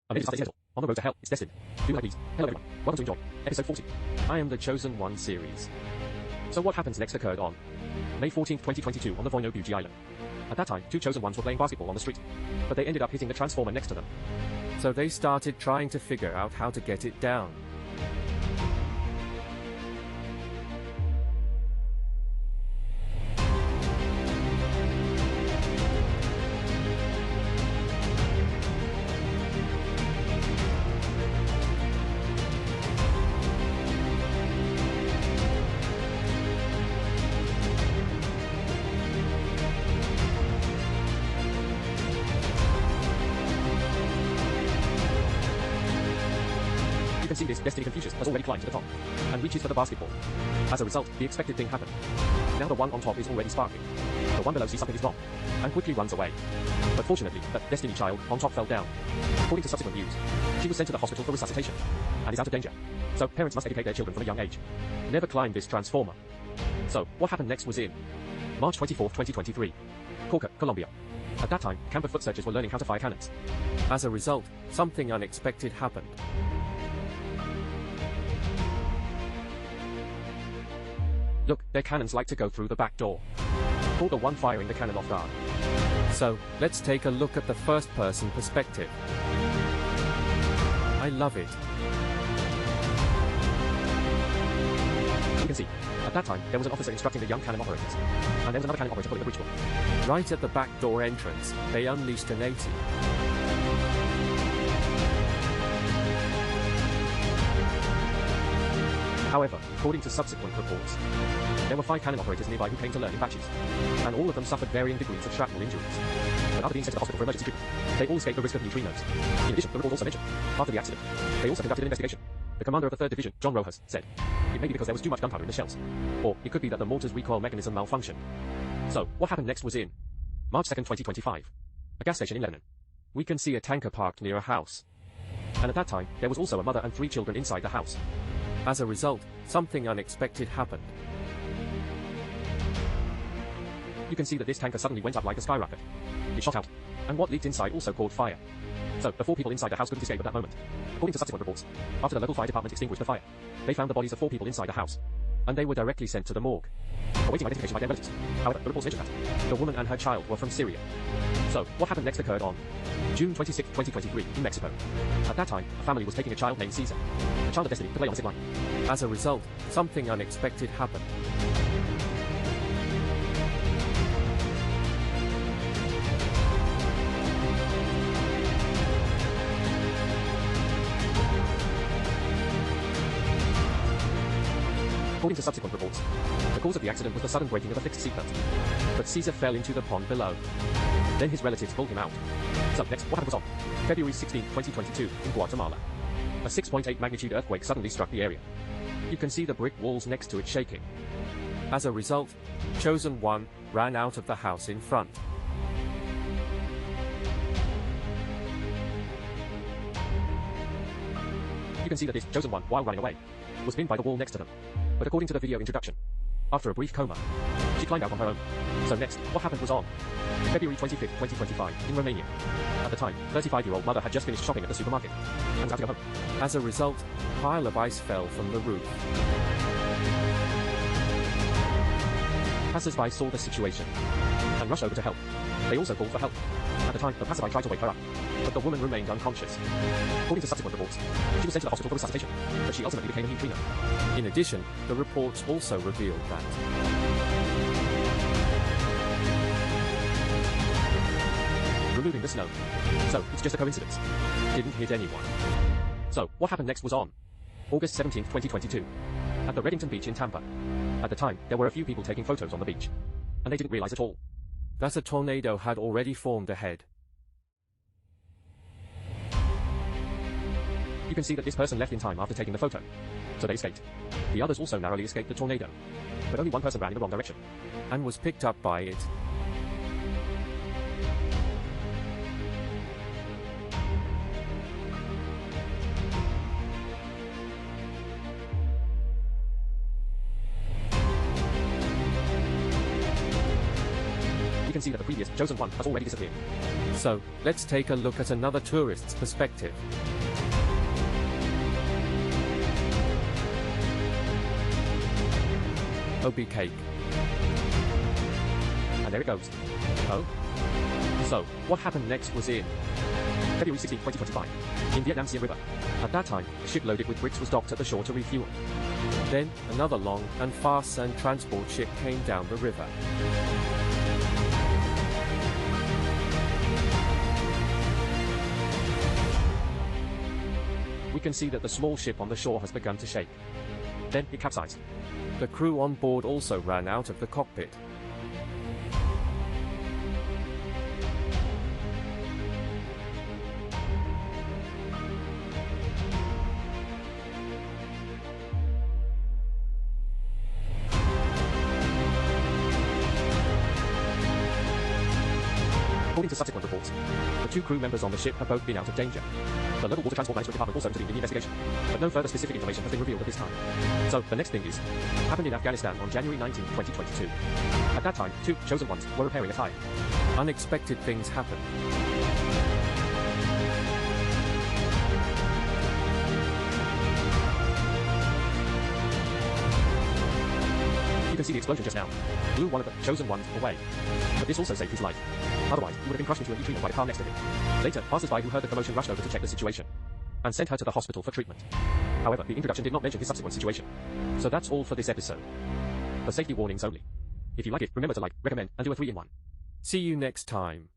A major Seattle. On the road to hell, it's destined. Do like these. Hello everyone. Welcome to Enjoy. Episode 40. I am the Chosen One series. So what happens next occurred on May 14th, 2022 on the Voinobuji Island. At that time, two Chosen Ones were playing basketball on the street. But they ended up hitting the transformer next to them. So they started trying to figure out how to get it down. You can see this Destiny Confucius has already climbed to the top and reaches for the basketball. As a result, the expected thing happened. Now the one on top is already sparking. The one below sees something is wrong and quickly runs away. But fortunately, the Destiny child on top fell down. According to subsequent news, she was sent to the hospital for resuscitation and is out of danger. So parents must educate their children from a young age. Never climb this transformer. So what happened next was in March 24th, 2023. Cauca, Colombia. At that time, camper foot searchers were learning how to fire cannons. As a result, something unexpected happened. Look, their cannons like to go through the back door. Caught the one firing the cannon off guard. So, let's take a look at the first-person perspective. I love it. You can see, at that time, there was an officer instructing the young cannon operators. And there was another cannon operator pulling the bridge door. Right at the back door entrance, they unleashed an 80. However, according to subsequent reports, there were 5 cannon operators nearby who came to learn in batches, and all of them suffered varying degrees of shrapnel injuries. But after being sent to the hospital for emergency treatment, they all escaped the risk of neutrinos. In addition, the report also mentioned, after the accident, they also conducted an investigation. The commander of the 3rd Division, John Rojas, said, it may be because there was too much gunpowder in the shells, or it could be that the mortar's recoil mechanism malfunctioned. So, what happened next was in March 2nd, 2025, a gas station in Lebanon. We can see a tanker parked near a house. And at that time, there was also a mother and 3 children inside the house. As a result, something unexpected happened. You can see that this tanker suddenly went up like a skyrocket. It shot out, and what leaked inside also caught fire. So, the 4 people inside the house couldn't escape at that moment. According to subsequent reports, after the local fire department extinguished the fire, they found the bodies of 4 people inside the house, and they were directly sent to the morgue, awaiting identification by their relatives. However, the reports mentioned that the woman and her child were from Syria. So, what happened next occurred on June 26, 2023, in Mexico. At that time, a family was taking a child named Caesar, a child of destiny, to play on the zip line. As a result, something unexpected happened. According to subsequent reports, the cause of the accident was the sudden breaking of a fixed seatbelt. But Caesar fell into the pond below. Then his relatives pulled him out. So next, what happened was on February 16, 2022, in Guatemala. A 6.8 magnitude earthquake suddenly struck the area. You can see the brick walls next to it shaking. As a result, Chosen One ran out of the house in front. You can see that this Chosen One, while running away, was pinned by the wall next to them. But according to the video introduction, after a brief coma, she climbed out on her own. So next, what happened was on February 25th, 2025, in Romania. At the time, 35-year-old mother had just finished shopping at the supermarket and was out to go home. As a result, a pile of ice fell from the roof. Passers-by saw the situation and rushed over to help. They also called for help. At the time, the passerby tried to wake her up, but the woman remained unconscious. According to subsequent reports, she was sent to the hospital for resuscitation, but she ultimately became a neutrino. In addition, the reports also revealed that removing the snow. So, it's just a coincidence. Didn't hit anyone. So, what happened next was on August 17, 2022, at the Reddington Beach in Tampa. At the time, there were a few people taking photos on the beach, and they didn't realize at all that a tornado had already formed ahead. You can see that this person left in time after taking the photo, so they escaped. The others also narrowly escaped the tornado, but only one person ran in the wrong direction and was picked up by it. You can see that the previous Chosen One has already disappeared. So, let's take a look at another tourist's perspective. Obi cake. And there it goes. Oh? So, what happened next was in February 16, 2025, in Vietnam Siem River. At that time, a ship loaded with bricks was docked at the shore to refuel. Then, another long and fast sand transport ship came down the river. We can see that the small ship on the shore has begun to shake. Then it capsized. The crew on board also ran out of the cockpit. According to subsequent reports, the 2 crew members on the ship have both been out of danger. The local water transport management department also intervened in the investigation, but no further specific information has been revealed at this time. So, the next thing is, happened in Afghanistan on January 19, 2022. At that time, 2 chosen ones were repairing a tire. Unexpected things happened. You can see the explosion just now. Blew one of the chosen ones away. But this also saved his life. Otherwise, he would have been crushed into a neutrino by the car next to him. Later, passers-by who heard the commotion rushed over to check the situation and sent her to the hospital for treatment. However, the introduction did not mention his subsequent situation. So that's all for this episode. For safety warnings only. If you like it, remember to like, recommend, and do a 3-in-1. See you next time.